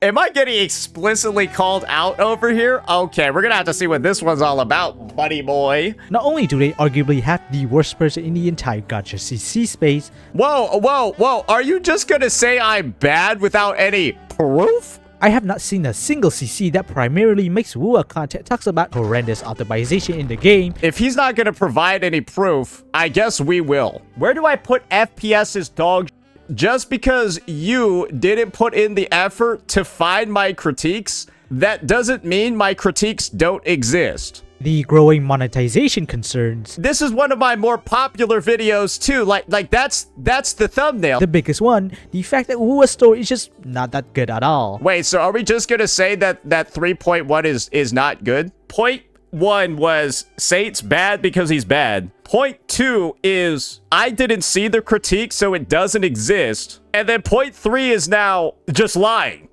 Am I getting explicitly called out over here? Okay, we're gonna have to see what this one's all about, buddy boy. Not only do they arguably have the worst person in the entire gacha CC space. Whoa, are you just gonna say I'm bad without any proof? I have not seen a single CC that primarily makes Wua content talks about horrendous optimization in the game. If he's not gonna provide any proof, I guess we will. Where do I put FPS's dog? Just because you didn't put in the effort to find my critiques, that doesn't mean my critiques don't exist. The growing monetization concerns. This is one of my more popular videos too. Like that's the thumbnail. The biggest one, the fact that Wua's story is just not that good at all. Wait, so are we just gonna say that 3.1 is not good? Point 1 was say it's bad because he's bad. Point 2 is I didn't see the critique, so it doesn't exist. And then point 3 is now just lying.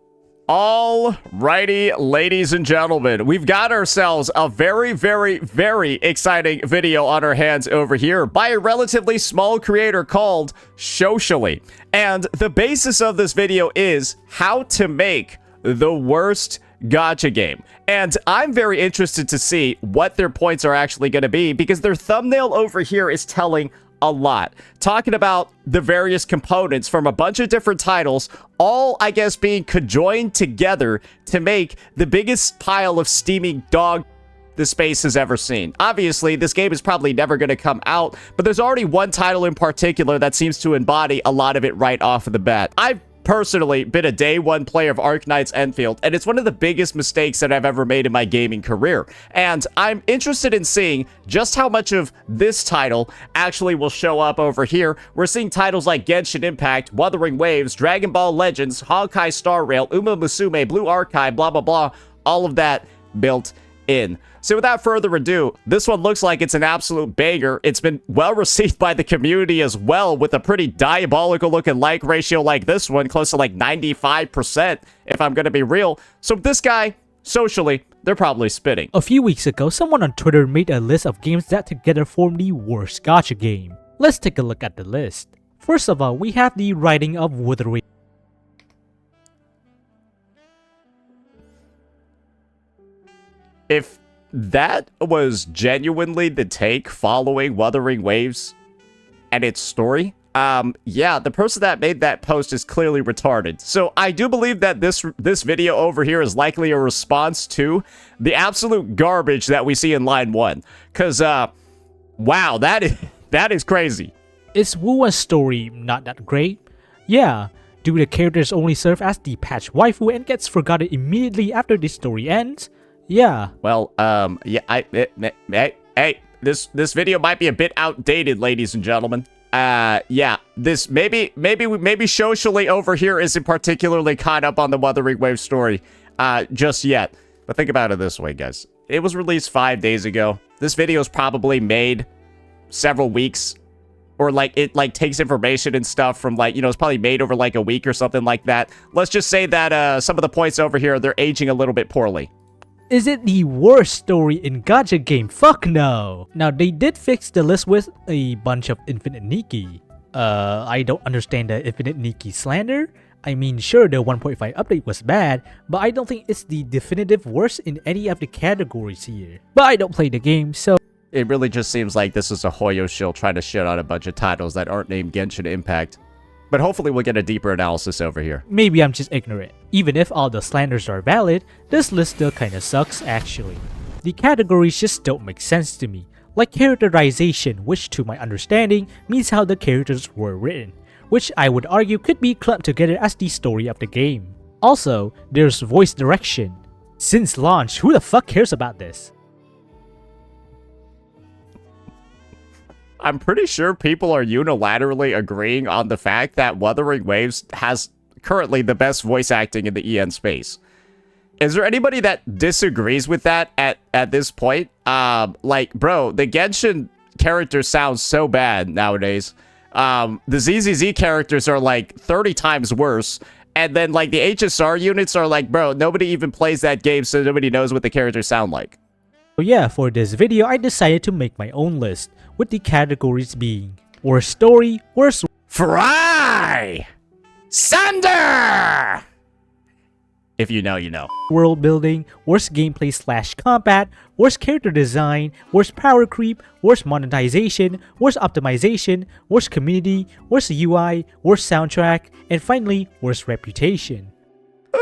Alrighty, ladies and gentlemen, we've got ourselves a very, very, very exciting video on our hands over here by a relatively small creator called Socially. And the basis of this video is how to make the worst gacha game. And I'm very interested to see what their points are actually going to be, because their thumbnail over here is telling a lot, talking about the various components from a bunch of different titles, all I guess being conjoined together to make the biggest pile of steaming dog the space has ever seen. Obviously, this game is probably never going to come out, but there's already one title in particular that seems to embody a lot of it right off of the bat. I've personally been a day one player of Arknight's Enfield, and it's one of the biggest mistakes that I've ever made in my gaming career. And I'm interested in seeing just how much of this title actually will show up over here. We're seeing titles like Genshin Impact, Wuthering Waves, Dragon Ball Legends, Honkai Star Rail, Uma Musume, Blue Archive, blah blah blah, all of that built in. So without further ado, this one looks like it's an absolute banger. It's been well received by the community as well, with a pretty diabolical looking like ratio like this one, close to like 95%, if I'm gonna be real. So this guy, Socially, they're probably spitting. A few weeks ago, someone on Twitter made a list of games that together form the worst gacha game. Let's take a look at the list. First of all, we have the writing of Wuthering. If that was genuinely the take following Wuthering Waves and its story, yeah, the person that made that post is clearly retarded. So I do believe that this video over here is likely a response to the absolute garbage that we see in line 1. Cause wow, that is crazy. Is Wua's story not that great? Yeah. Do the characters only serve as the patch waifu and gets forgotten immediately after the story ends? Yeah. Well, yeah, hey, this video might be a bit outdated, ladies and gentlemen. Yeah, this maybe Socially over here isn't particularly caught up on the Wuthering Wave story, just yet. But think about it this way, guys. It was released 5 days ago. This video is probably made several weeks, or like it takes information and stuff from like, you know, it's probably made over like a week or something like that. Let's just say that some of the points over here, they're aging a little bit poorly. Is it the worst story in gacha game? Fuck no! Now, they did fix the list with a bunch of Infinite Nikki. I don't understand the Infinite Nikki slander. I mean, sure, the 1.5 update was bad, but I don't think it's the definitive worst in any of the categories here. But I don't play the game, so... It really just seems like this is a Hoyo shill trying to shit on a bunch of titles that aren't named Genshin Impact. But hopefully we'll get a deeper analysis over here. Maybe I'm just ignorant. Even if all the slanders are valid, this list still kinda sucks actually. The categories just don't make sense to me, like characterization, which to my understanding means how the characters were written, which I would argue could be clumped together as the story of the game. Also, there's voice direction. Since launch, who the fuck cares about this? I'm pretty sure people are unilaterally agreeing on the fact that Wuthering Waves has currently the best voice acting in the EN space. Is there anybody that disagrees with that at this point? Like, bro, the Genshin characters sound so bad nowadays. The ZZZ characters are like 30 times worse. And then like the HSR units are like, bro, nobody even plays that game, so nobody knows what the characters sound like. So yeah, for this video, I decided to make my own list, with the categories being worst story, worst Fry! Sunder! If you know, you know. World building, worst gameplay slash combat, worst character design, worst power creep, worst monetization, worst optimization, worst community, worst UI, worst soundtrack, and finally, worst reputation.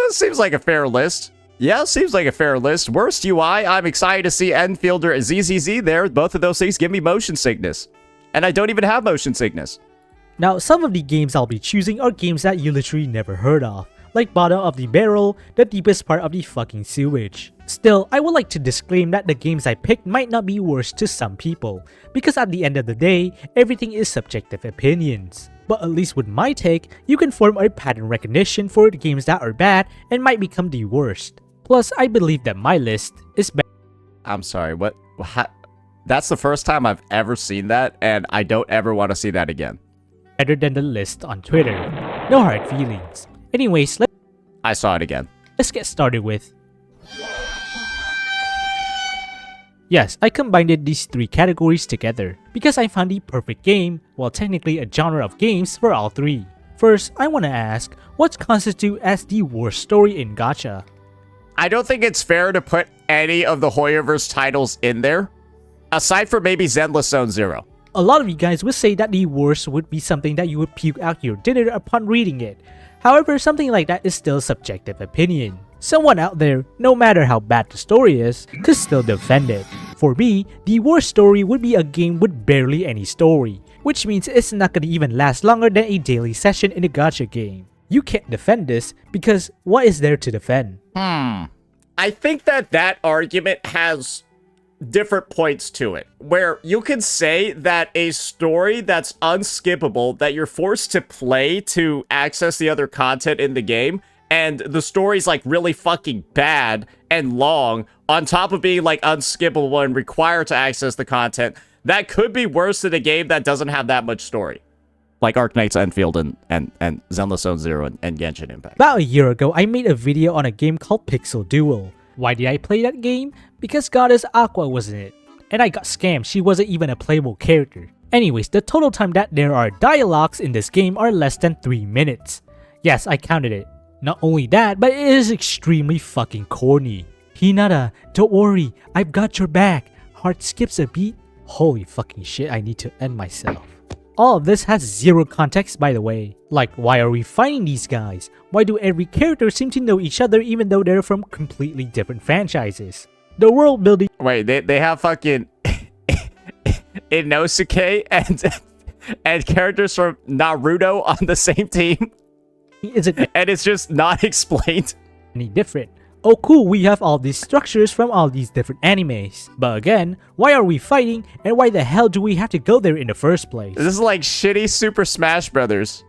Seems like a fair list. Yeah, seems like a fair list. Worst UI, I'm excited to see Enfielder ZZZ there. Both of those things give me motion sickness. And I don't even have motion sickness. Now, some of the games I'll be choosing are games that you literally never heard of, like bottom of the barrel, the deepest part of the fucking sewage. Still, I would like to disclaim that the games I picked might not be worst to some people, because at the end of the day, everything is subjective opinions. But at least with my take, you can form a pattern recognition for the games that are bad and might become the worst. Plus, I believe that my list is better. I'm sorry, what? That's the first time I've ever seen that, and I don't ever want to see that again. Better than the list on Twitter. No hard feelings. Anyways, I saw it again. Let's get started with... Yes, I combined these three categories together because I found the perfect game, well technically a genre of games for all three. First, I want to ask, what constitutes as the worst story in gacha? I don't think it's fair to put any of the Hoyoverse titles in there, aside from maybe Zenless Zone Zero. A lot of you guys would say that the worst would be something that you would puke out your dinner upon reading it. However, something like that is still subjective opinion. Someone out there, no matter how bad the story is, could still defend it. For me, the worst story would be a game with barely any story, which means it's not gonna even last longer than a daily session in a gacha game. You can't defend this because what is there to defend? I think that argument has different points to it, where you could say that a story that's unskippable, that you're forced to play to access the other content in the game, and the story's like really fucking bad and long, on top of being like unskippable and required to access the content, that could be worse than a game that doesn't have that much story. Like Arknights Enfield and Zenless Zone Zero and Genshin Impact. About a year ago, I made a video on a game called Pixel Duel. Why did I play that game? Because Goddess Aqua was in it. And I got scammed, she wasn't even a playable character. Anyways, the total time that there are dialogues in this game are less than 3 minutes. Yes, I counted it. Not only that, but it is extremely fucking corny. Hinata, don't worry, I've got your back. Heart skips a beat. Holy fucking shit, I need to end myself. All of this has zero context, by the way. Like, why are we fighting these guys? Why do every character seem to know each other even though they're from completely different franchises? The world building... Wait, they have fucking Inosuke and characters from Naruto on the same team? Isn't and it's just not explained. Any different. Oh cool, we have all these structures from all these different animes. But again, why are we fighting and why the hell do we have to go there in the first place? This is like shitty Super Smash Brothers.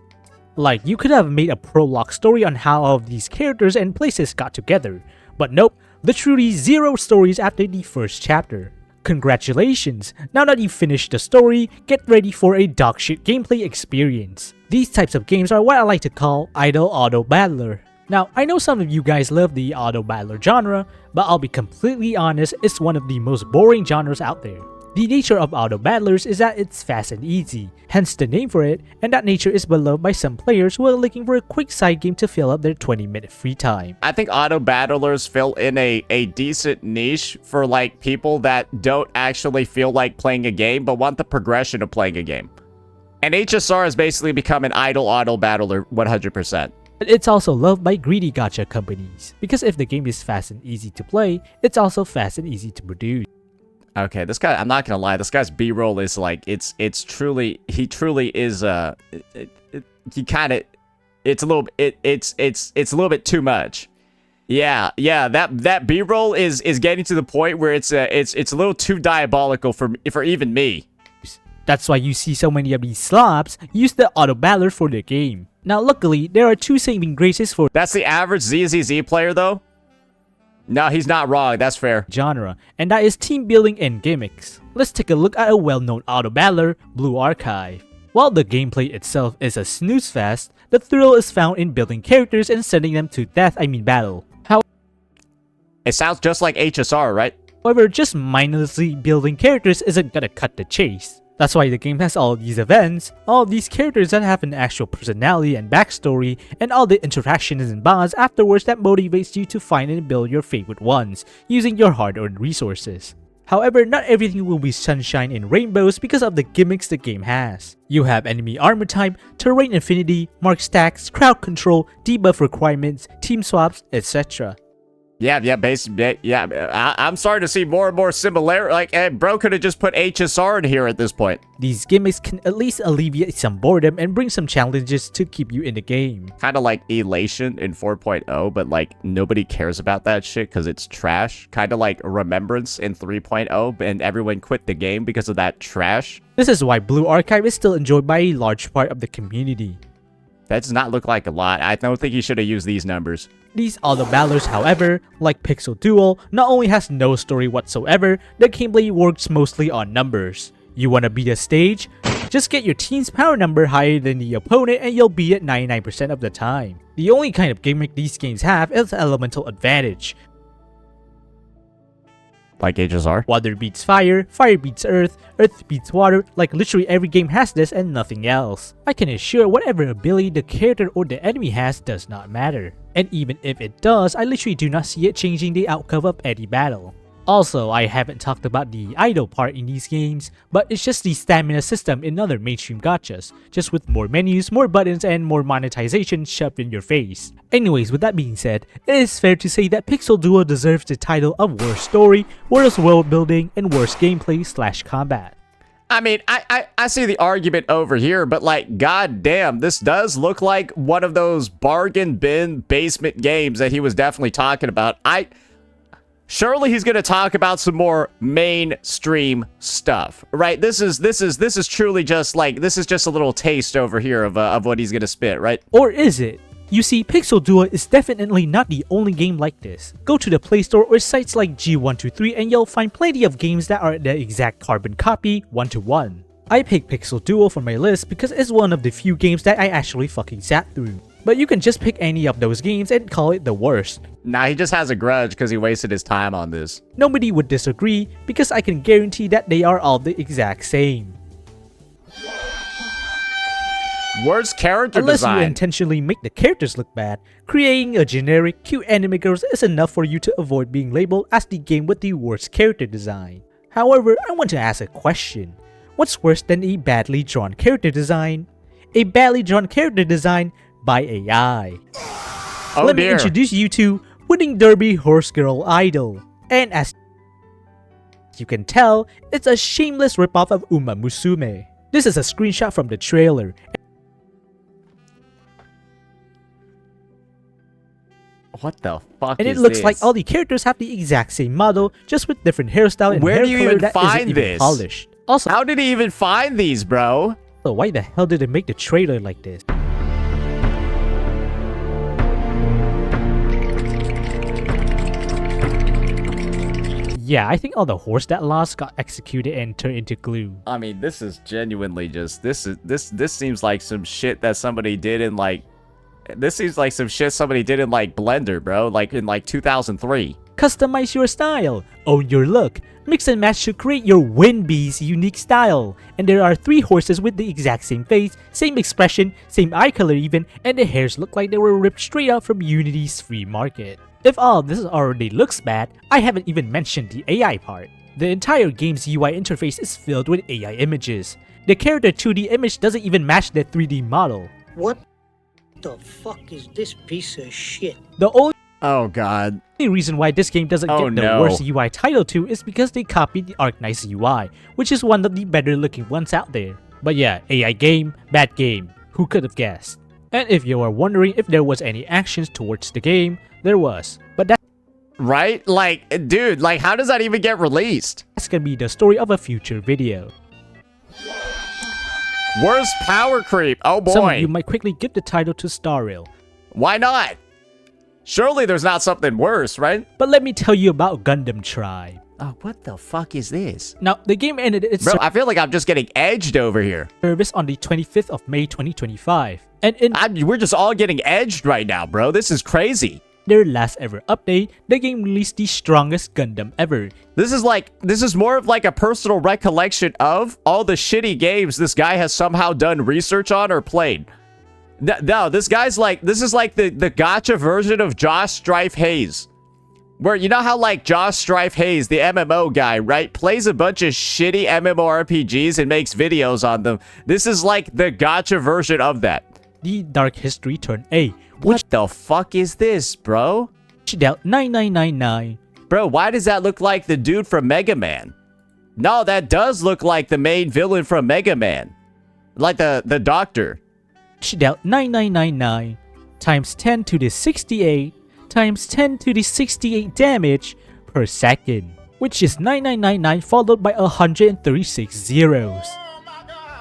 Like, you could have made a prologue story on how all of these characters and places got together. But nope, literally zero stories after the first chapter. Congratulations! Now that you've finished the story, get ready for a dogshit gameplay experience. These types of games are what I like to call idle auto battler. Now, I know some of you guys love the auto battler genre, but I'll be completely honest, it's one of the most boring genres out there. The nature of auto battlers is that it's fast and easy, hence the name for it, and that nature is beloved by some players who are looking for a quick side game to fill up their 20-minute free time. I think auto battlers fill in a decent niche for like people that don't actually feel like playing a game but want the progression of playing a game. And HSR has basically become an idle auto battler 100%. But it's also loved by greedy gacha companies, because if the game is fast and easy to play, it's also fast and easy to produce. Okay, this guy, I'm not gonna lie, this guy's B-roll is like, it's truly, he truly is, he kind of, it's a little, it's a little bit too much. Yeah, that B-roll is getting to the point where it's a little too diabolical for even me. That's why you see so many of these slobs use the auto battler for their game. Now luckily, there are two saving graces for That's the average ZZZ player though? No, he's not wrong, that's fair. Genre, and that is team building and gimmicks. Let's take a look at a well-known auto battler, Blue Archive. While the gameplay itself is a snooze fest, the thrill is found in building characters and sending them to battle. It sounds just like HSR, right? However, just mindlessly building characters isn't gonna cut the chase. That's why the game has all these events, all these characters that have an actual personality and backstory, and all the interactions and bonds afterwards that motivates you to find and build your favorite ones, using your hard-earned resources. However, not everything will be sunshine and rainbows because of the gimmicks the game has. You have enemy armor type, terrain affinity, mark stacks, crowd control, debuff requirements, team swaps, etc. Yeah, basically, yeah. I'm starting to see more and more similarity. Like, bro could have just put HSR in here at this point. These gimmicks can at least alleviate some boredom and bring some challenges to keep you in the game. Kind of like Elation in 4.0, but like nobody cares about that shit because it's trash. Kind of like Remembrance in 3.0, and everyone quit the game because of that trash. This is why Blue Archive is still enjoyed by a large part of the community. That does not look like a lot. I don't think you should have used these numbers. These other battlers, however, like Pixel Duel, not only has no story whatsoever, the gameplay works mostly on numbers. You wanna beat a stage? Just get your team's power number higher than the opponent and you'll beat it 99% of the time. The only kind of gimmick these games have is elemental advantage. Like HSR? Water beats fire, fire beats earth, earth beats water, like literally every game has this and nothing else. I can assure whatever ability the character or the enemy has does not matter. And even if it does, I literally do not see it changing the outcome of any battle. Also, I haven't talked about the idle part in these games, but it's just the stamina system in other mainstream gachas, just with more menus, more buttons, and more monetization shoved in your face. Anyways, with that being said, it is fair to say that Pixel Duel deserves the title of worst story, worst world building, and worst gameplay / combat. I mean, I see the argument over here, but like, goddamn, this does look like one of those bargain bin basement games that he was definitely talking about. Surely he's going to talk about some more mainstream stuff, right? This is truly just like, this is just a little taste over here of what he's going to spit, right? Or is it? You see, Pixel Duel is definitely not the only game like this. Go to the Play Store or sites like G123 and you'll find plenty of games that are the exact carbon copy, 1-to-1. I picked Pixel Duel for my list because it's one of the few games that I actually fucking sat through. But you can just pick any of those games and call it the worst. Nah, he just has a grudge because he wasted his time on this. Nobody would disagree because I can guarantee that they are all the exact same. Worst character Unless design. you intentionally make the characters look bad, creating a generic, cute anime girls is enough for you to avoid being labeled as the game with the worst character design. However, I want to ask a question. What's worse than a badly drawn character design? A badly drawn character design by AI. Let me introduce you to Winning Derby Horse Girl Idol. And as you can tell, it's a shameless ripoff of Uma Musume. This is a screenshot from the trailer. What the fuck and is it looks this? like all the characters have the exact same model, just with different hairstyle and Where hair do you color even that find isn't even this? polished. Also, how did he even find these, bro? Why the hell did they make the trailer like this? Yeah, I think all the horse that lost got executed and turned into glue. I mean, this is genuinely just this seems like some shit that somebody did in like Blender, bro, like in like 2003. Customize your style, own your look, mix and match to create your Winbee's unique style. And there are 3 horses with the exact same face, same expression, same eye color even, and the hairs look like they were ripped straight out from Unity's free market. If all this already looks bad, I haven't even mentioned the AI part. The entire game's UI interface is filled with AI images. The character 2D image doesn't even match the 3D model. What the fuck is this piece of shit? The only God. reason why this game doesn't get the worst UI title too is because they copied the Arknights UI, which is one of the better looking ones out there. But yeah, AI game, bad game. Who could have guessed? And if you are wondering if there was any actions towards the game, there was. But that's right? Like, dude, like how does that even get released? gonna be the story of a future video. Worst power creep. Oh boy. Some of you might quickly give the title to Starrail. Why not? Surely there's not something worse, right? But let me tell you about Gundam Tribe. Oh, what the fuck is this? Now, the game ended its Bro, I feel like I'm just getting edged over here. service on the 25th of May 2025. And in we're just all getting edged right now, bro. This is crazy. their last ever update, the game released the strongest Gundam ever. This is more of like a personal recollection of all the shitty games this guy has somehow done research on or played. No, this is like the gacha version of Josh Strife Hayes. Where you know how like Josh Strife Hayes, the MMO guy, right, plays a bunch of shitty MMORPGs and makes videos on them. This is like the gacha version of that. The Dark History Turn A. What the fuck is this, bro? Dealt 9999. Bro, why does that look like the dude from Mega Man? No, that does look like the main villain from Mega Man. Like the doctor. Dealt 9999 times 10 to the 68 times 10 to the 68 damage per second, which is 9999 followed by 136 zeros.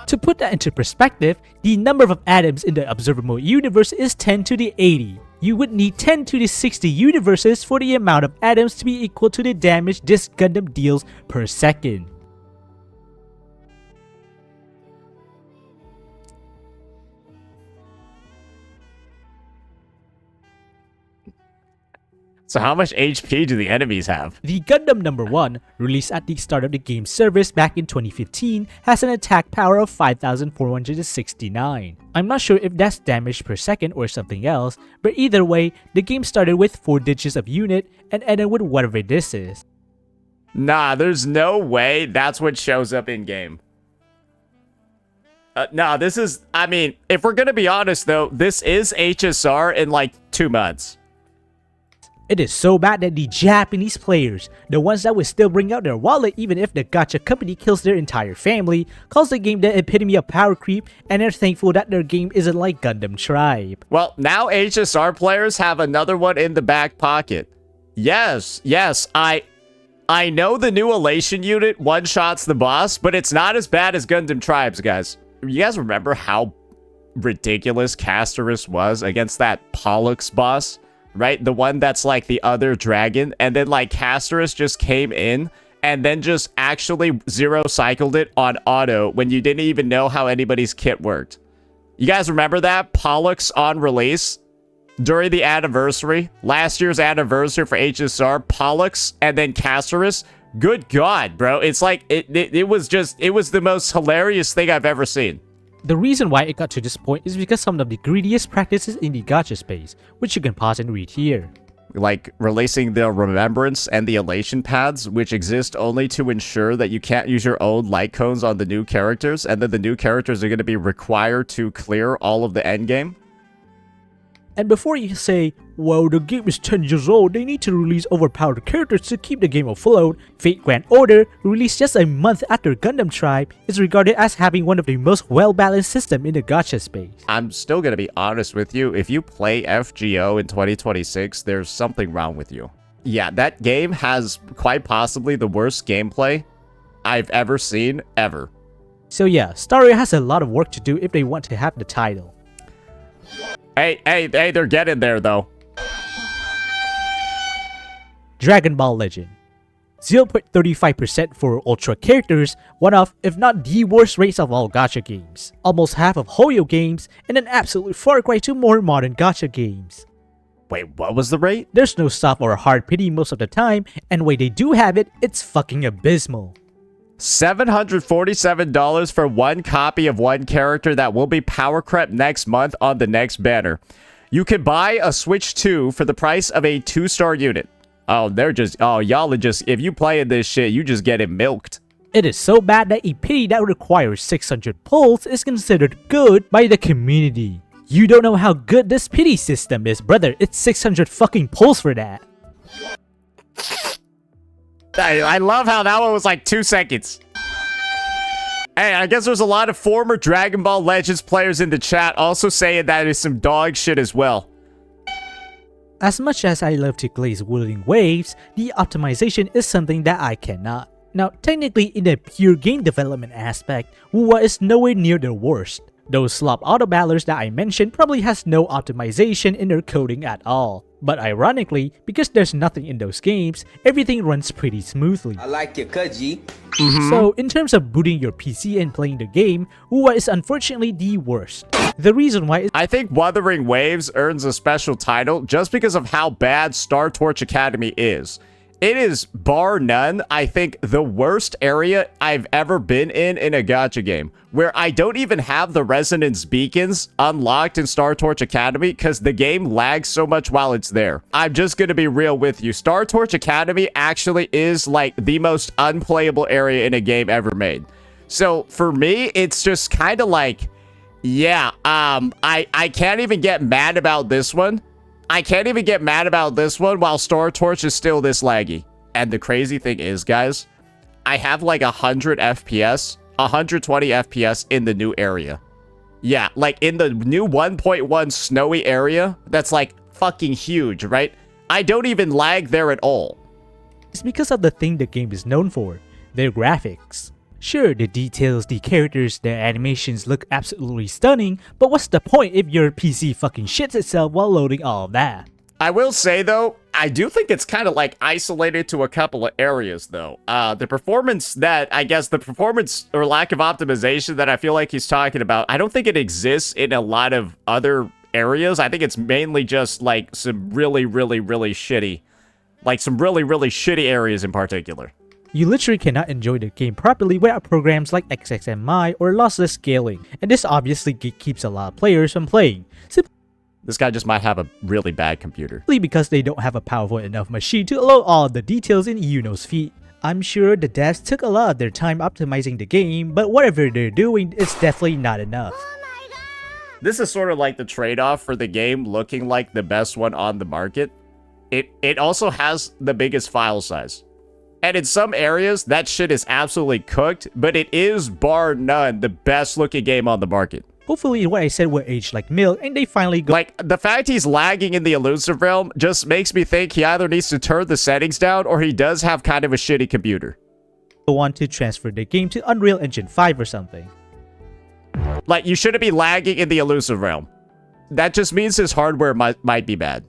To put that into perspective, the number of atoms in the observable universe is 10 to the 80. You would need 10 to the 60 universes for the amount of atoms to be equal to the damage this Gundam deals per second. So how much HP do the enemies have? The Gundam number 1, released at the start of the game's service back in 2015, has an attack power of 5,469. I'm not sure if that's damage per second or something else, but either way, the game started with 4 digits of unit and ended with whatever this is. Nah, there's no way that's what shows up in game. Nah, this is, I mean, if we're gonna be honest though, this is HSR in like 2 months. It is so bad that the Japanese players, the ones that would still bring out their wallet even if the gacha company kills their entire family, calls the game the epitome of power creep and are thankful that their game isn't like Gundam Tribe. Well, now HSR players have another one in the back pocket. Yes, I know the new Elation unit one-shots the boss, but it's not as bad as Gundam Tribes, guys. You guys remember how ridiculous Castorus was against that Pollux boss? Right? The one that's like the other dragon. And then like Castorus just came in and then just actually zero cycled it on auto when you didn't even know how anybody's kit worked. You guys remember that? Pollux on release during the anniversary, last year's anniversary for HSR, Pollux and then Castorus. Good God, bro. It's like it was the most hilarious thing I've ever seen. The reason why it got to this point is because some of the greediest practices in the gacha space, which you can pause and read here. Like releasing the Remembrance and the Elation pads, which exist only to ensure that you can't use your own light cones on the new characters, and then the new characters are going to be required to clear all of the endgame. And before you say, well, the game is 10 years old, they need to release overpowered characters to keep the game afloat, Fate Grand Order, released just a month after Gundam Tribe, is regarded as having one of the most well-balanced systems in the gacha space. I'm still going to be honest with you, if you play FGO in 2026, there's something wrong with you. Yeah, that game has quite possibly the worst gameplay I've ever seen, ever. So yeah, Staria has a lot of work to do if they want to have the title. Hey, they're getting there, though. Dragon Ball Legend. 0.35% for Ultra characters, one of, if not the worst rates of all gacha games. Almost half of Hoyo games, and an absolute far cry to more modern gacha games. Wait, what was the rate? There's no soft or hard pity most of the time, and when they do have it, it's fucking abysmal. $747 for one copy of one character that will be power crept next month on the next banner. You can buy a Switch 2 for the price of a 2-star unit. Oh, y'all are just, if you playing this shit, you just get it milked. It is so bad that a pity that requires 600 pulls is considered good by the community. You don't know how good this pity system is, brother. It's 600 fucking pulls for that. I love how that one was like 2 seconds. Hey, I guess there's a lot of former Dragon Ball Legends players in the chat also saying that is some dog shit as well. As much as I love to glaze wooden waves, the optimization is something that I cannot. Now, technically in the pure game development aspect, Wuwa is nowhere near the worst. Those slop auto battlers that I mentioned probably has no optimization in their coding at all. But ironically, because there's nothing in those games, everything runs pretty smoothly. I like your cut, G. So in terms of booting your PC and playing the game, what is unfortunately the worst. The reason why is I think Wuthering Waves earns a special title just because of how bad Star Torch Academy is. It is, bar none, I think, the worst area I've ever been in a gacha game, where I don't even have the resonance beacons unlocked in Star Torch Academy because the game lags so much while it's there. I'm just going to be real with you. Star Torch Academy actually is like the most unplayable area in a game ever made. So for me, it's just kind of like, yeah, I can't even get mad about this one. I can't even get mad about this one while Star Torch is still this laggy. And the crazy thing is, guys, I have like 100 FPS, 120 FPS in the new area. Yeah, like in the new 1.1 snowy area, that's like fucking huge, right? I don't even lag there at all. it's because of the thing the game is known for, their graphics. Sure, the details, the characters, the animations look absolutely stunning, but what's the point if your PC fucking shits itself while loading all of that? I will say, though, I do think it's kind of like isolated to a couple of areas, though. The performance or lack of optimization that I feel like he's talking about, I don't think it exists in a lot of other areas. I think it's mainly just like some really, really, really shitty, areas in particular. You literally cannot enjoy the game properly without programs like XXMI or lossless scaling, and this obviously keeps a lot of players from playing, This guy just might have a really bad computer. simply because they don't have a powerful enough machine to allow all the details in Uno's feed. I'm sure the devs took a lot of their time optimizing the game, but whatever they're doing is definitely not enough. This is sort of like the trade-off for the game looking like the best one on the market. It also has the biggest file size. And in some areas, that shit is absolutely cooked, but it is, bar none, the best looking game on the market. Hopefully what I said will age like milk and they finally go Like, the fact he's lagging in the elusive realm just makes me think he either needs to turn the settings down or he does have kind of a shitty computer. on to transfer the game to Unreal Engine 5 or something. Like, you shouldn't be lagging in the elusive realm. That just means his hardware might be bad.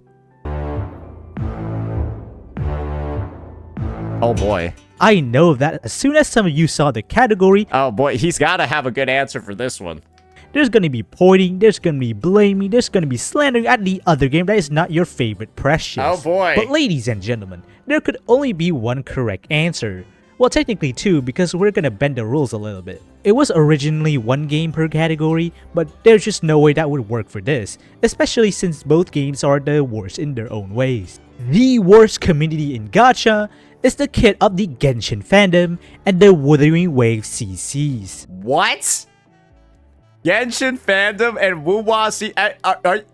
Oh boy. I know that as soon as some of you saw the category, Oh boy, he's gotta have a good answer for this one. there's gonna be pointing, there's gonna be blaming, there's gonna be slandering at the other game that is not your favorite precious. Oh boy. But ladies and gentlemen, there could only be one correct answer. Well, technically two, because we're gonna bend the rules a little bit. It was originally one game per category, but there's just no way that would work for this, especially since both games are the worst in their own ways. The worst community in gacha is the kid of the Genshin fandom and the Wuthering Waves CCs. What? Genshin fandom and Wuwasi.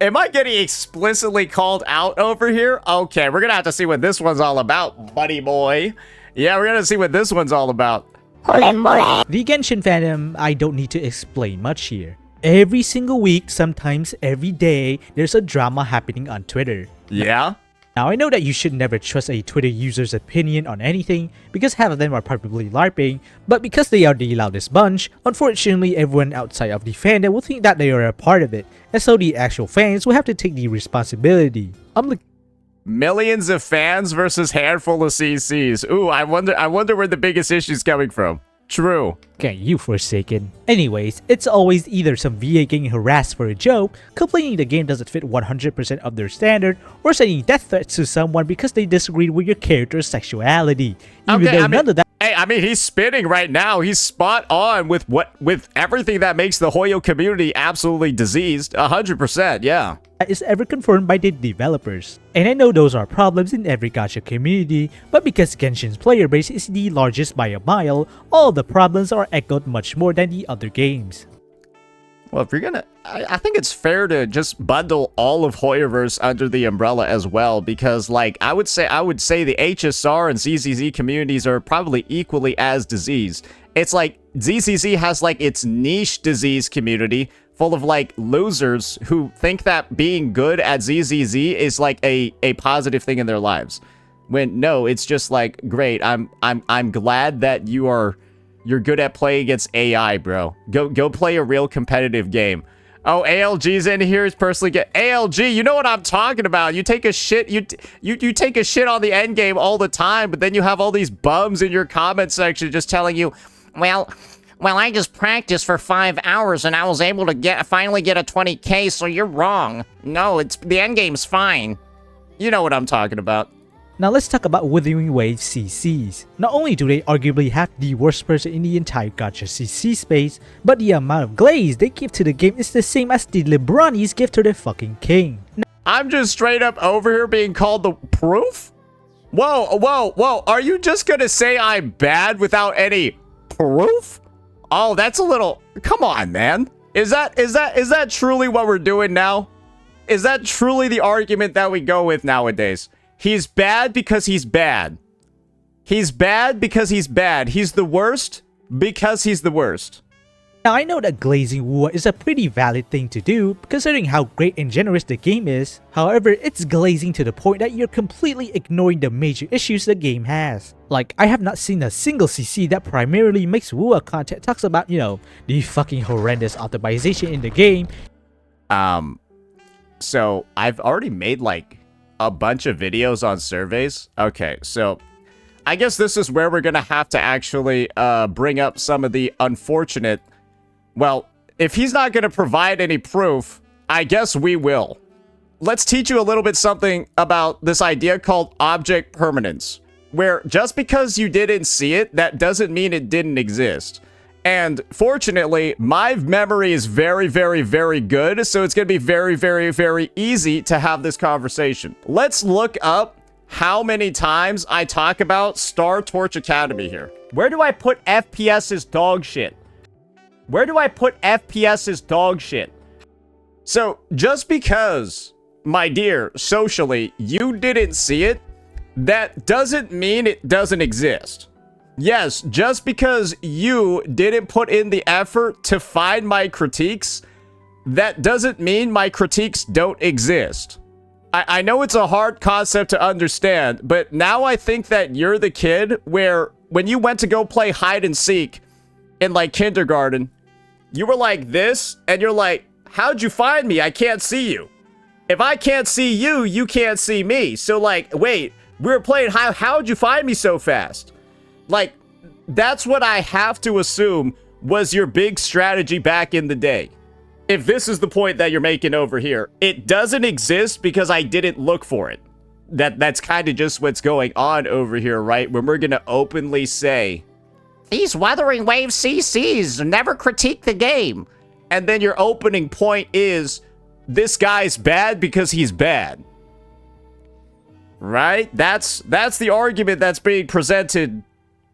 Am I getting explicitly called out over here? Okay, we're gonna have to see what this one's all about, buddy boy. Yeah, we're gonna see what this one's all about. The Genshin fandom, I don't need to explain much here. Every single week, sometimes every day, there's a drama happening on Twitter. Yeah? Now, I know that you should never trust a Twitter user's opinion on anything because half of them are probably LARPing, but because they are the loudest bunch, unfortunately everyone outside of the fandom will think that they are a part of it, and so the actual fans will have to take the responsibility. Millions of fans versus handful of CCs. Ooh, I wonder where the biggest issue's coming from. True. Okay, you forsaken. Anyways, it's always either some VA getting harassed for a joke, complaining the game doesn't fit 100% of their standard, or sending death threats to someone because they disagreed with your character's sexuality. Even though none of that Hey, I mean, he's spitting right now. He's spot on with everything that makes the Hoyo community absolutely diseased. 100%, yeah. is ever confirmed by the developers. And I know those are problems in every gacha community, but because Genshin's player base is the largest by a mile, all the problems are echoed much more than the other games. Well, if you're gonna, I think it's fair to just bundle all of Hoyoverse under the umbrella as well, because like I would say the HSR and ZZZ communities are probably equally as diseased. It's like ZZZ has like its niche disease community full of like losers who think that being good at ZZZ is like a positive thing in their lives. When no, it's just like, great, I'm glad that you're good at playing against AI, bro. Go play a real competitive game. Oh, ALG's in here. He's personally get ALG. You know what I'm talking about. You take a shit. You take a shit on the end game all the time, but then you have all these bums in your comment section just telling you, well, I just practiced for 5 hours and I was able to finally get a 20k. So you're wrong. No, the end game's fine. You know what I'm talking about. Now let's talk about Withering Wave CCs. Not only do they arguably have the worst person in the entire gacha CC space, but the amount of glaze they give to the game is the same as the LeBronis give to their fucking king. I'm just straight up over here being called the proof? Whoa. Are you just gonna say I'm bad without any proof? Oh, that's a little... Come on, man. Is that truly what we're doing now? Is that truly the argument that we go with nowadays? He's bad because he's bad. He's bad because he's bad. He's the worst because he's the worst. Now I know that glazing Wua is a pretty valid thing to do considering how great and generous the game is. However, it's glazing to the point that you're completely ignoring the major issues the game has. Like, I have not seen a single CC that primarily makes Wua content talks about, you know, the fucking horrendous optimization in the game. So I've already made like a bunch of videos on surveys. Okay, so I guess this is where we're gonna have to actually bring up some of the unfortunate... Well, if he's not gonna provide any proof, I guess we will. Let's teach you a little bit something about this idea called object permanence, where just because you didn't see it, that doesn't mean it didn't exist. And fortunately, my memory is very, very, very good, so it's going to be very, very, very easy to have this conversation. Let's look up how many times I talk about Star Torch Academy here. Where do I put FPS's dog shit? Where do I put FPS's dog shit? So, just because, my dear, socially, you didn't see it, that doesn't mean it doesn't exist. Yes, just because you didn't put in the effort to find my critiques, that doesn't mean my critiques don't exist. I know it's a hard concept to understand, but now I think that you're the kid where when you went to go play hide and seek in like kindergarten, you were like this, and you're like, how'd you find me? I can't see you. If I can't see you, you can't see me. So like, wait, we were playing how'd you find me so fast? Like, that's what I have to assume was your big strategy back in the day. If this is the point that you're making over here, it doesn't exist because I didn't look for it. That's kind of just what's going on over here, right? When we're going to openly say, these Wuthering Wave CCs never critique the game. And then your opening point is, this guy's bad because he's bad. Right? That's the argument that's being presented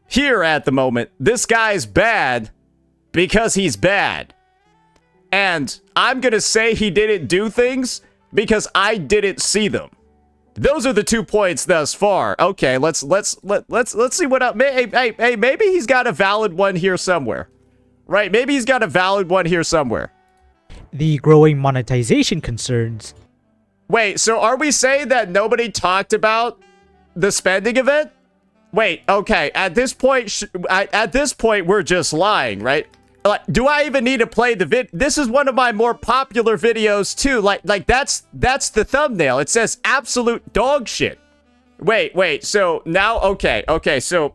here at the moment. This guy's bad because he's bad. And I'm gonna say he didn't do things because I didn't see them. Those are the 2 points thus far. Okay, let's see what up. Hey, maybe he's got a valid one here somewhere. Right? Maybe he's got a valid one here somewhere. The growing monetization concerns. Wait, so are we saying that nobody talked about the spending event? Wait, okay, at this point, we're just lying, right? Like, do I even need to play the vid? This is one of my more popular videos, too. Like that's the thumbnail. It says absolute dog shit. Wait, so now, okay, so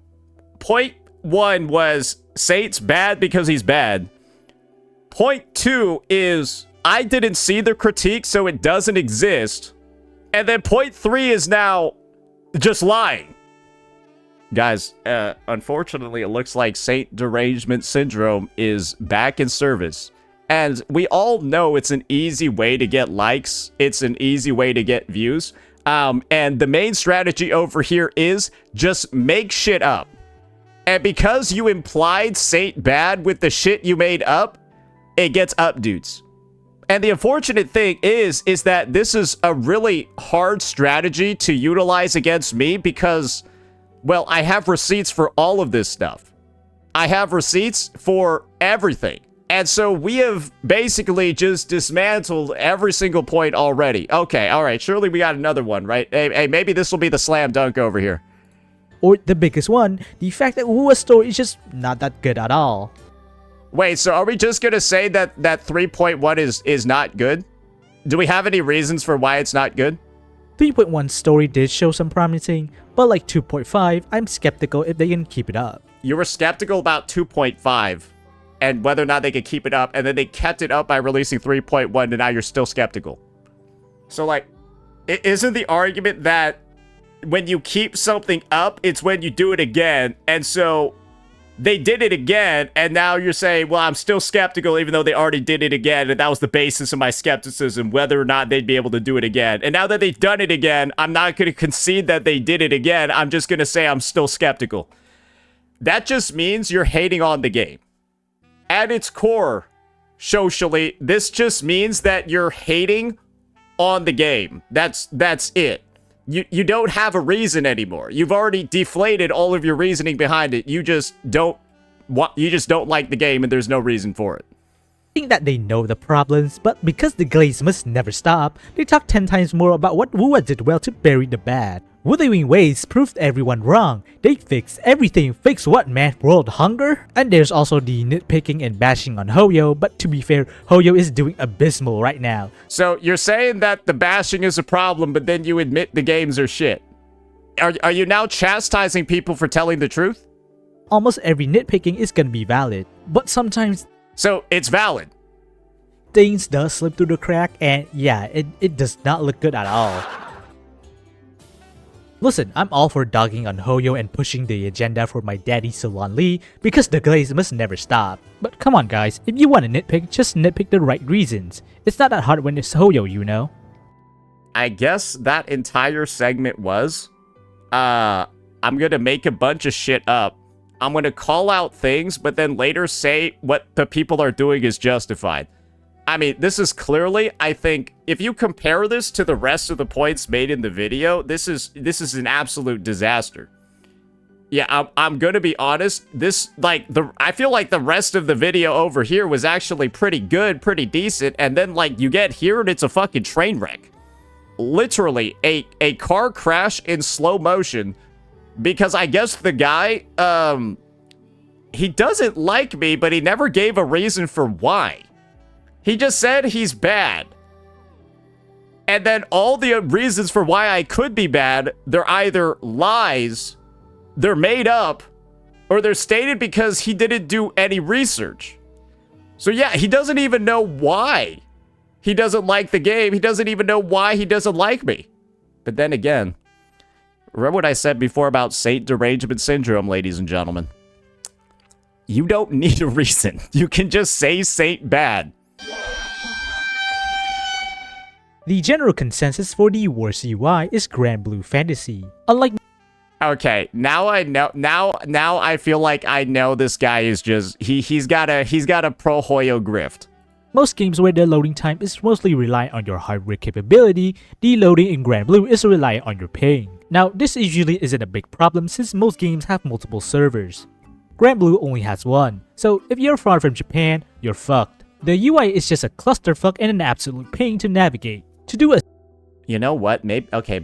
point 1 was Saint's bad because he's bad. Point 2 is I didn't see the critique, so it doesn't exist. And then point 3 is now just lying. Guys, unfortunately, it looks like Saint Derangement Syndrome is back in service. And we all know it's an easy way to get likes. It's an easy way to get views. And the main strategy over here is just make shit up. And because you implied Saint bad with the shit you made up, it gets up, dudes. And the unfortunate thing is that this is a really hard strategy to utilize against me because, well, I have receipts for all of this stuff. I have receipts for everything. And so we have basically just dismantled every single point already. Okay, all right, surely we got another one, right? Hey, maybe this will be the slam dunk over here. Or the biggest one, the fact that Wua's story is just not that good at all. Wait, so are we just gonna say that 3.1 is not good? Do we have any reasons for why it's not good? 3.1 story did show some promising, but like 2.5, I'm skeptical if they can keep it up. You were skeptical about 2.5 and whether or not they could keep it up, and then they kept it up by releasing 3.1, and now you're still skeptical. So, like, isn't the argument that when you keep something up, it's when you do it again, and so they did it again, and now you're saying, well, I'm still skeptical even though they already did it again, and that was the basis of my skepticism, whether or not they'd be able to do it again. And now that they've done it again, I'm not going to concede that they did it again. I'm just going to say I'm still skeptical. That just means you're hating on the game. At its core, socially, this just means that you're hating on the game. That's it. You don't have a reason anymore. You've already deflated all of your reasoning behind it. You just don't like the game, and there's no reason for it. I think that they know the problems, but because the glaze must never stop, they talk 10 times more about what Wua did well to bury the bad. Wuthering Waves proved everyone wrong. They fixed everything. Fix what, man? World hunger? And there's also the nitpicking and bashing on Hoyo, but to be fair, Hoyo is doing abysmal right now. So you're saying that the bashing is a problem, but then you admit the games are shit. Are you now chastising people for telling the truth? Almost every nitpicking is gonna be valid, but sometimes so it's valid. Things does slip through the crack, and yeah, it does not look good at all. Listen, I'm all for dogging on Hoyo and pushing the agenda for my daddy Solon Lee because the glaze must never stop. But come on guys, if you want to nitpick, just nitpick the right reasons. It's not that hard when it's Hoyo, you know? I guess that entire segment was, I'm gonna make a bunch of shit up. I'm gonna call out things, but then later say what the people are doing is justified. I mean, this is clearly, I think, if you compare this to the rest of the points made in the video, this is an absolute disaster. Yeah, I'm gonna be honest, I feel like the rest of the video over here was actually pretty good, pretty decent, and then, like, you get here and it's a fucking train wreck. Literally, a car crash in slow motion, because I guess the guy, he doesn't like me, but he never gave a reason for why. He just said he's bad. And then all the reasons for why I could be bad, they're either lies, they're made up, or they're stated because he didn't do any research. So yeah, he doesn't even know why he doesn't like the game. He doesn't even know why he doesn't like me. But then again, remember what I said before about Saint Derangement Syndrome, ladies and gentlemen? You don't need a reason. You can just say Saint bad. The general consensus for the worst UI is Grand Blue Fantasy. Unlike okay, now I know. Now I feel like I know this guy is just he's got a pro Hoyo grift. Most games where the loading time is mostly reliant on your hardware capability, the loading in Grand Blue is reliant on your ping. Now, this usually isn't a big problem since most games have multiple servers. Grand Blue only has one, so if you're far from Japan, you're fucked. The UI is just a clusterfuck and an absolute pain to navigate. To do a... You know what? Maybe... Okay,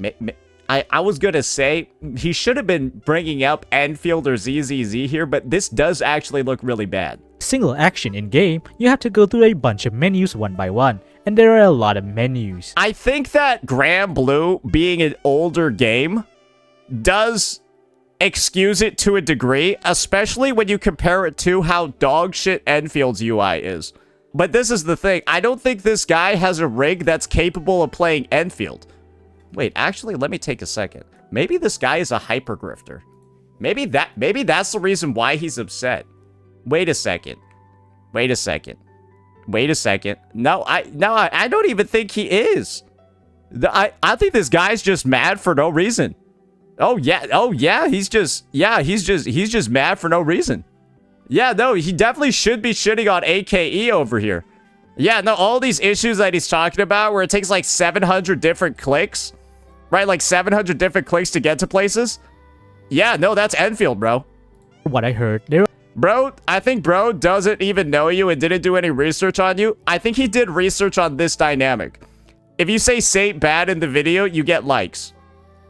I was gonna say, he should have been bringing up Enfield or ZZZ here, but this does actually look really bad. Single action in-game, you have to go through a bunch of menus one by one, and there are a lot of menus. I think that Grand Blue, being an older game, does excuse it to a degree, especially when you compare it to how dogshit Enfield's UI is. But this is the thing, I don't think this guy has a rig that's capable of playing Enfield. Wait, actually, let me take a second. Maybe this guy is a hyper grifter. Maybe that's the reason why he's upset. Wait a second. Wait a second. Wait a second. No, I don't even think he is. I think this guy's just mad for no reason. Oh yeah, he's just mad for no reason. Yeah, no, he definitely should be shitting on AKE over here. Yeah, no, all these issues that he's talking about where it takes like 700 different clicks, right? Like 700 different clicks to get to places. Yeah, no, that's Enfield, bro. What I heard, Bro, I think bro doesn't even know you and didn't do any research on you. I think he did research on this dynamic. If you say Saint bad in the video, you get likes.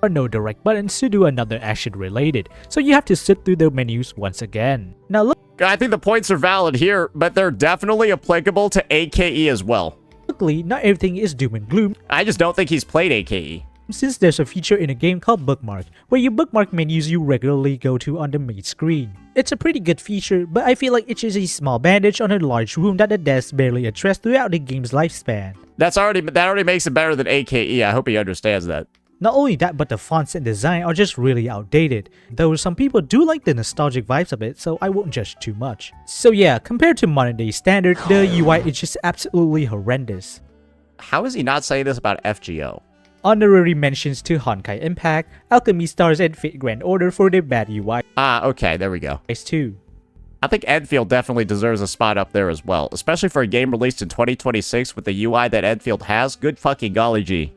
are no direct buttons to do another action related, so you have to sit through the menus once again. Now look. I think the points are valid here, but they're definitely applicable to AKE as well. Luckily, not everything is doom and gloom. I just don't think he's played AKE. Since there's a feature in a game called Bookmark, where you bookmark menus you regularly go to on the main screen. It's a pretty good feature, but I feel like it's just a small bandage on a large wound that the devs barely addressed throughout the game's lifespan. That already makes it better than AKE. I hope he understands that. Not only that, but the fonts and design are just really outdated, though some people do like the nostalgic vibes of it, so I won't judge too much. So yeah, compared to modern day standard, the UI is just absolutely horrendous. How is he not saying this about FGO? Honorary mentions to Honkai Impact, Alchemy Stars, and Fate Grand Order for their bad UI. Okay, there we go. Too. I think Enfield definitely deserves a spot up there as well, especially for a game released in 2026 with the UI that Enfield has. Good fucking golly gee.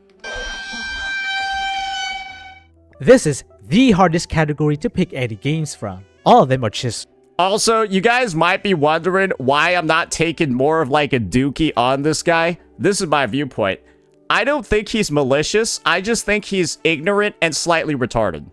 This is the hardest category to pick any games from. All of them are just... Also, you guys might be wondering why I'm not taking more of like a dookie on this guy. This is my viewpoint. I don't think he's malicious. I just think he's ignorant and slightly retarded.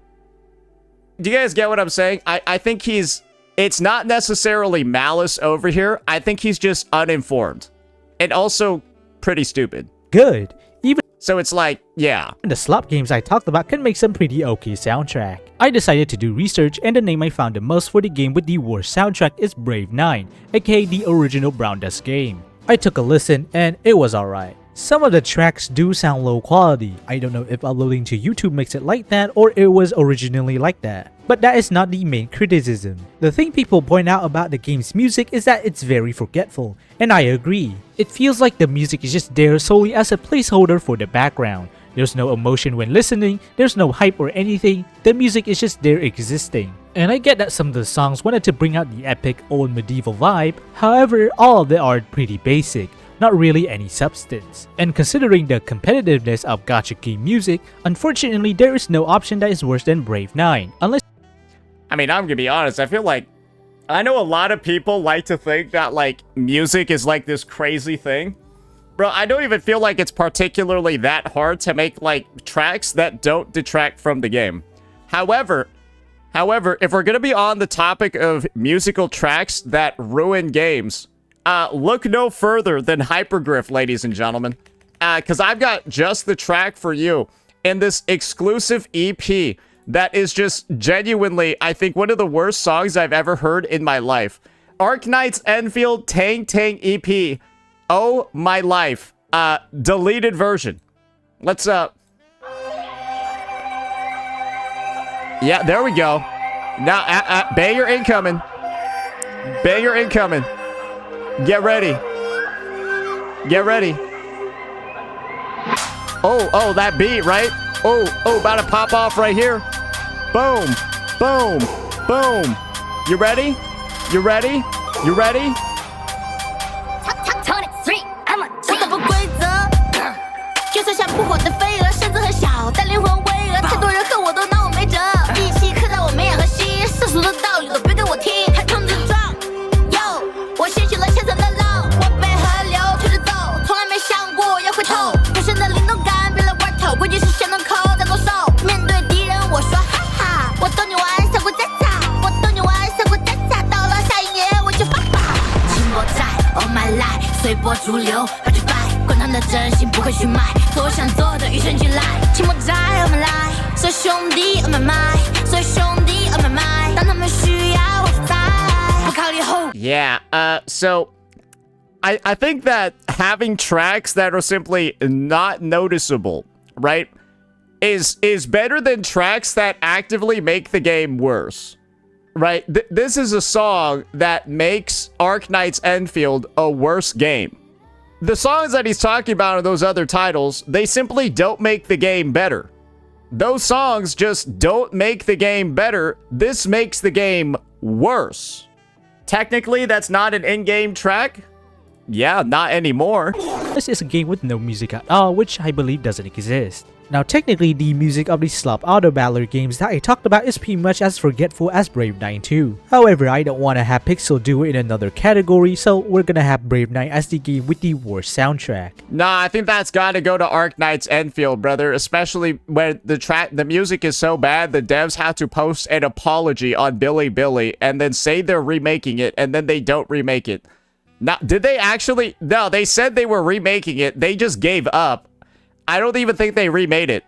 Do you guys get what I'm saying? I think it's not necessarily malice over here. I think he's just uninformed. And also pretty stupid. Good. Even so it's like, yeah. the slop games I talked about can make some pretty okay soundtrack. I decided to do research, and the name I found the most for the game with the worst soundtrack is Brave 9, aka the original Brown Dust game. I took a listen, and it was alright. Some of the tracks do sound low quality. I don't know if uploading to YouTube makes it like that or it was originally like that. But that is not the main criticism. The thing people point out about the game's music is that it's very forgetful, and I agree. It feels like the music is just there solely as a placeholder for the background. There's no emotion when listening, there's no hype or anything, the music is just there existing. And I get that some of the songs wanted to bring out the epic old medieval vibe, however all of them are pretty basic. Not really any substance. And considering the competitiveness of gacha game music, unfortunately there is no option that is worse than Brave 9, unless... I mean, I'm gonna be honest, I feel like... I know a lot of people like to think that, like, music is like this crazy thing. Bro, I don't even feel like it's particularly that hard to make, like, tracks that don't detract from the game. However, if we're gonna be on the topic of musical tracks that ruin games... look no further than Hypergriff, ladies and gentlemen. Because I've got just the track for you in this exclusive EP that is just genuinely, I think, one of the worst songs I've ever heard in my life. Arknight's Enfield Tang Tang EP. Oh my life. Deleted version. Let's, yeah, there we go. Now, banger incoming. Banger incoming. Get ready. Get ready. Oh, that beat, right? Oh, about to pop off right here. Boom, boom, boom. You ready? You ready? You ready? Yeah, so I think that having tracks that are simply not noticeable, right, is better than tracks that actively make the game worse. Right? This is a song that makes Arknight's Enfield a worse game. The songs that he's talking about in those other titles, they simply don't make the game better. Those songs just don't make the game better. This makes the game worse. Technically, that's not an in-game track. Yeah, not anymore. This is a game with no music at all, which I believe doesn't exist. Now technically, the music of the slop auto battler games that I talked about is pretty much as forgetful as Brave Knight 2. However, I don't want to have Pixel Duo in another category, so we're gonna have Brave Knight as the game with the worst soundtrack. Nah, I think that's gotta go to Arknight's Enfield, brother. Especially when the music is so bad, the devs have to post an apology on Billy and then say they're remaking it, and then they don't remake it. Now, did they actually? No, they said they were remaking it. They just gave up. I don't even think they remade it.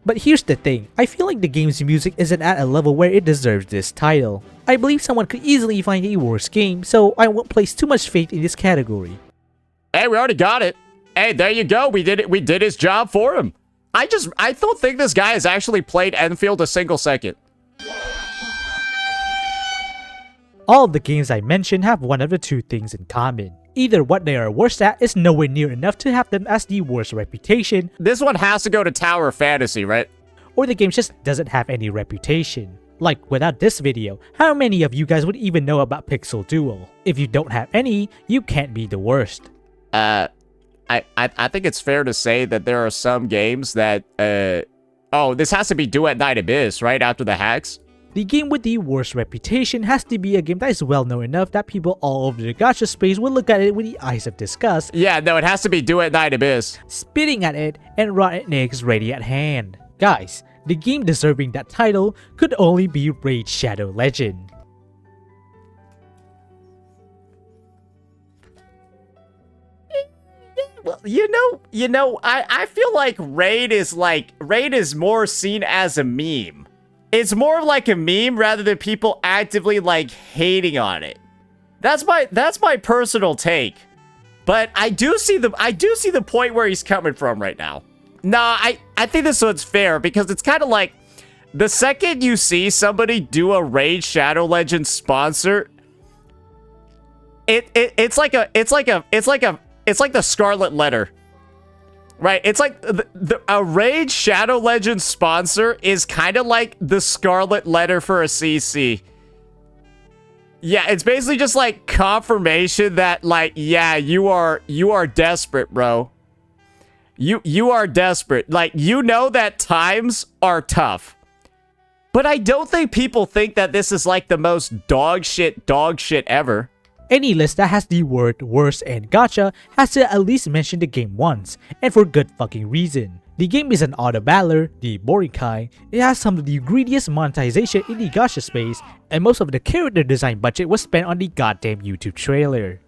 But here's the thing, I feel like the game's music isn't at a level where it deserves this title. I believe someone could easily find a worse game, so I won't place too much faith in this category. Hey, we already got it. Hey, there you go. We did it. We did his job for him. I don't think this guy has actually played Enfield a single second. All of the games I mentioned have one of the two things in common. Either what they are worst at is nowhere near enough to have them as the worst reputation, This one has to go to Tower of Fantasy, right? or the game just doesn't have any reputation. Like, without this video, how many of you guys would even know about Pixel Duo? If you don't have any, you can't be the worst. I think it's fair to say that there are some games that, oh, this has to be Duet Night Abyss, right? After the hacks? The game with the worst reputation has to be a game that is well known enough that people all over the gacha space will look at it with the eyes of disgust, Yeah, no, it has to be Duet Night Abyss. spitting at it, and rotten eggs ready at hand. Guys, the game deserving that title could only be Raid Shadow Legend. Well, I feel like Raid is more seen as a meme. It's more like a meme rather than people actively like hating on it. That's my personal take. But I do see the point where he's coming from right now. Nah, I think this one's fair because it's kind of like the second you see somebody do a Raid Shadow Legends sponsor, it's like the Scarlet Letter. Right, it's like a Raid Shadow Legends sponsor is kind of like the Scarlet Letter for a CC. Yeah, it's basically just like confirmation that like, yeah, you are desperate, bro. You are desperate. Like, you know that times are tough. But I don't think people think that this is like the most dog shit ever. Any list that has the word worst and gacha has to at least mention the game once, and for good fucking reason. The game is an auto battler, the boring kind, it has some of the greediest monetization in the gacha space, and most of the character design budget was spent on the goddamn YouTube trailer.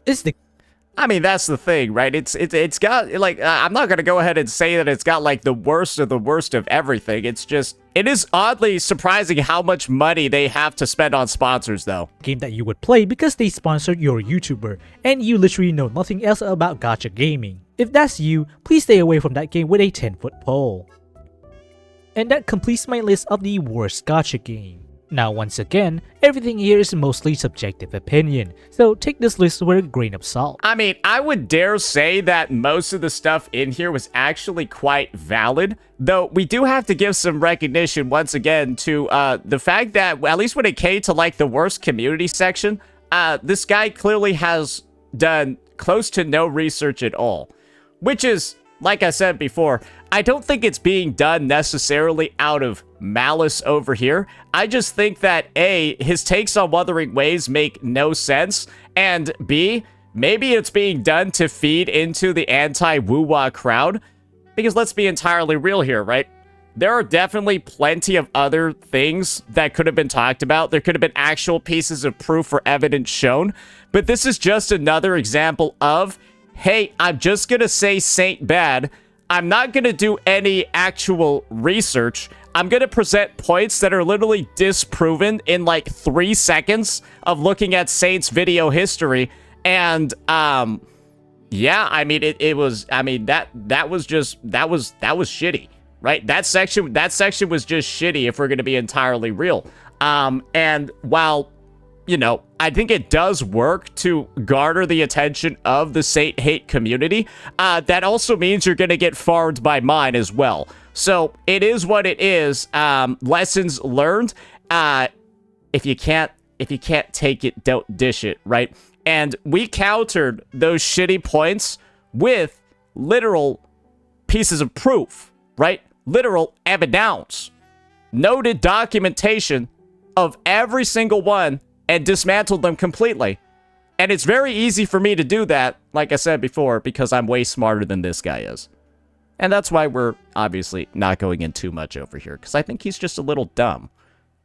I mean, that's the thing, right? It's got, like, I'm not going to go ahead and say that it's got, like, the worst of everything. It's just, it is oddly surprising how much money they have to spend on sponsors, though. Game that you would play because they sponsored your YouTuber, and you literally know nothing else about gacha gaming. If that's you, please stay away from that game with a 10-foot pole. And that completes my list of the worst gacha game. Now once again, everything here is mostly subjective opinion, so take this list with a grain of salt. I mean, I would dare say that most of the stuff in here was actually quite valid, though we do have to give some recognition once again to the fact that, at least when it came to like the worst community section, this guy clearly has done close to no research at all, which is, like I said before, I don't think it's being done necessarily out of malice over here. I just think that A, his takes on Wuthering Waves make no sense, and B, maybe it's being done to feed into the anti-woo-wah crowd. Because let's be entirely real here, right? There are definitely plenty of other things that could have been talked about. There could have been actual pieces of proof or evidence shown, but this is just another example of, hey, I'm just gonna say Saint bad. I'm not gonna do any actual research. I'm gonna present points that are literally disproven in like 3 seconds of looking at Saint's video history. And yeah, I mean it was, I mean that was shitty, right? That section was just shitty if we're gonna be entirely real. And while, you know, I think it does work to garner the attention of the Saint hate community, that also means you're going to get farmed by mine as well. So it is what it is. Lessons learned. If you can't take it, don't dish it, right? And we countered those shitty points with literal pieces of proof. right? Literal evidence. Noted documentation of every single one and dismantled them completely. And it's very easy for me to do that, like I said before, because I'm way smarter than this guy is. And that's why we're obviously not going in too much over here, because I think he's just a little dumb.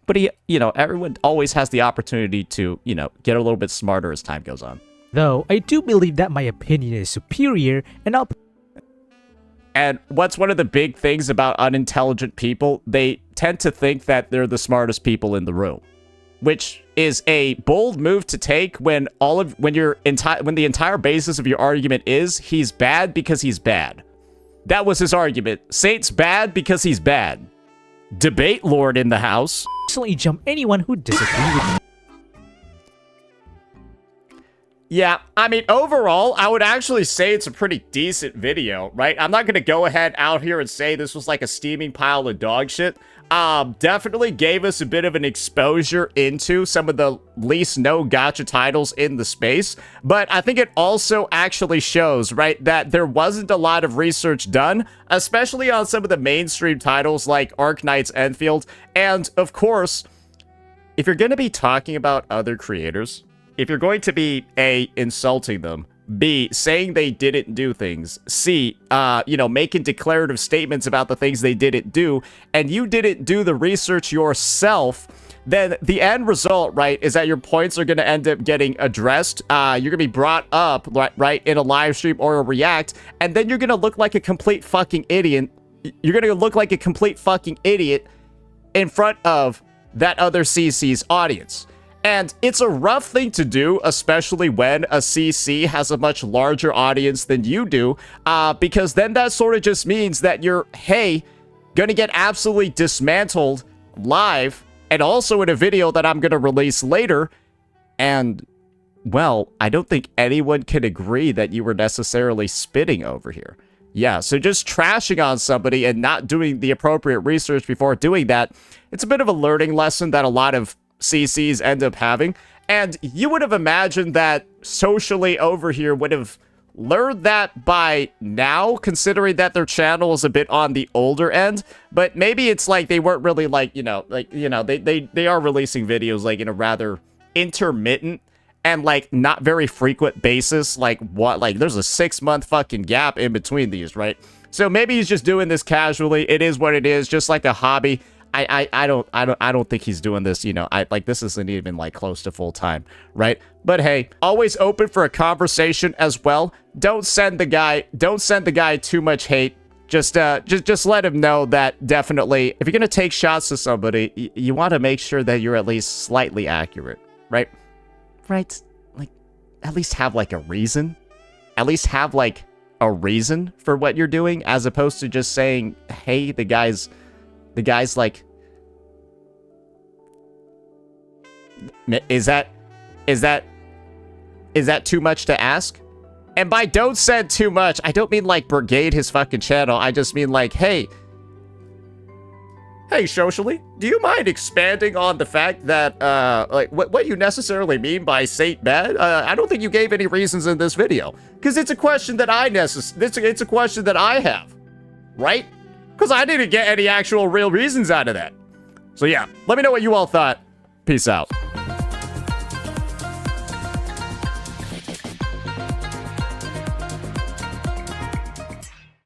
But he, everyone always has the opportunity to, get a little bit smarter as time goes on. Though, I do believe that my opinion is superior, And what's one of the big things about unintelligent people? They tend to think that they're the smartest people in the room, which is a bold move to take when the entire basis of your argument is he's bad because he's bad. That was his argument. Saint's bad because he's bad. Debate lord in the house. Instantly jump anyone who disagrees with me. Yeah, I mean, overall, I would actually say it's a pretty decent video, right? I'm not going to go ahead out here and say this was like a steaming pile of dog shit. Definitely gave us a bit of an exposure into some of the least known gacha titles in the space. But I think it also actually shows, right, that there wasn't a lot of research done, especially on some of the mainstream titles like Arknight's Enfield. And, of course, if you're going to be talking about other creators, if you're going to be A, insulting them, B, saying they didn't do things, C, making declarative statements about the things they didn't do, and you didn't do the research yourself, then the end result, right, is that your points are going to end up getting addressed. You're going to be brought up, right, in a live stream or a react, and then you're going to look like a complete fucking idiot. You're going to look like a complete fucking idiot in front of that other CC's audience. And it's a rough thing to do, especially when a CC has a much larger audience than you do, because then that sort of just means that you're, gonna get absolutely dismantled live, and also in a video that I'm gonna release later, and, well, I don't think anyone can agree that you were necessarily spitting over here. Yeah, so just trashing on somebody and not doing the appropriate research before doing that, it's a bit of a learning lesson that a lot of CCs end up having, and you would have imagined that socially over here would have learned that by now, considering that their channel is a bit on the older end. But maybe it's like they weren't really they are releasing videos like in a rather intermittent and like not very frequent basis. Like there's a 6-month fucking gap in between these, right? So maybe he's just doing this casually. It is what it is, just like a hobby. I don't think he's doing this, this isn't even like close to full time, right? But hey, always open for a conversation as well. Don't send the guy too much hate. Just let him know that definitely, if you're gonna take shots to somebody, you want to make sure that you're at least slightly accurate, right? Right? Like, at least have like a reason. At least have like a reason for what you're doing, as opposed to just saying, hey, the guy's like, is that too much to ask? And by don't send too much, I don't mean like brigade his fucking channel. I just mean like, hey, socially, do you mind expanding on the fact that, what you necessarily mean by Saint bad? I don't think you gave any reasons in this video, because it's a question that it's a question that I have, right? Because I didn't get any actual real reasons out of that. So yeah, let me know what you all thought. Peace out.